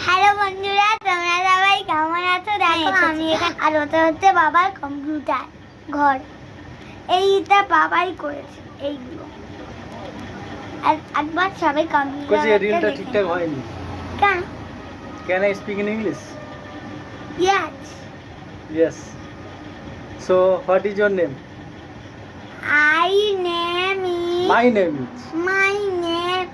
Hello বন্ধুরা, তোমরা সবাই কেমন আছো? দেখো আমি এখানে, আর ওটা হচ্ছে বাবার কম্পিউটার ঘর। এইটা বাবাই করেছে এইগুলো। আর একবার সবাই কম্পিউটার কোচি রিলটা ঠিকঠাক হয়নি। কেন? Can I speak in English? Yes. Yes. So what is your name? My name is My name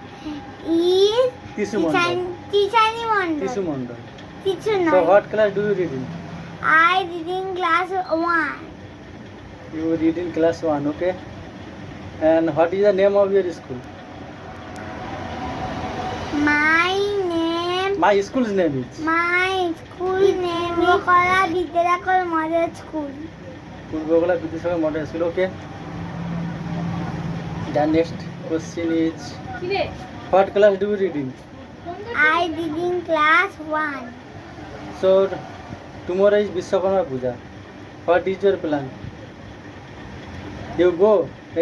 is Tishu Mondal. Tishani Mondal. Tishu Mondal. Tishu So Mondal. what class do you read in? I read in class 1. You read in class 1, okay? And what is the name of your school? My name. My school's name is My school name is Kola Vidyakar Model School. Purbogola Vidyasakar Model School, okay? The next question is what class do you read in? I read in class 1. So tomorrow is Vishwakarma Puja. What is your plan? You go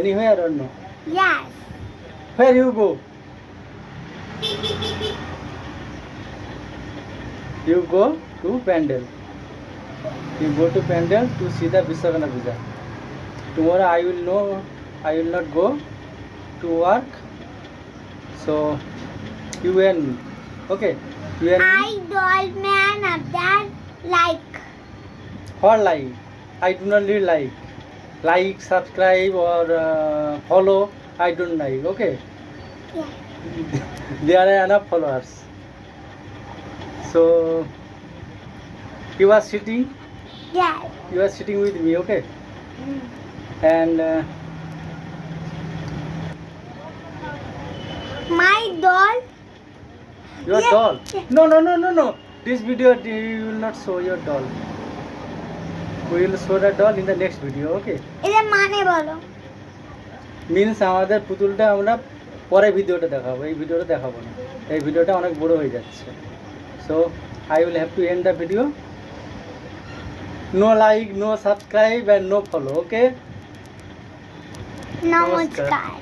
anywhere or no? Yes. Where you go? You go to Pandal. You go to Pandal to see the Vishwakarma Puja. Tomorrow I will not go to work. So you and me. Okay? You and I me. told man of that like. What like? I do not need like. Like, subscribe or follow. I don't like. Okay? Yeah. There are enough followers. So you are sitting Yes. with me, okay? And My doll. your Yeah. doll. No. This video you will not show your doll. We will show the doll in the next video, okay? এটা মানে বলো। Means আমাদের পুতুলটা আমরা পরে ভিডিওটা দেখাবো, এই ভিডিওটা দেখাবো না, এই ভিডিওটা অনেক বড় হয়ে যাচ্ছে। So I will have to end the video. No like, no subscribe and no follow, okay? নমস্কার।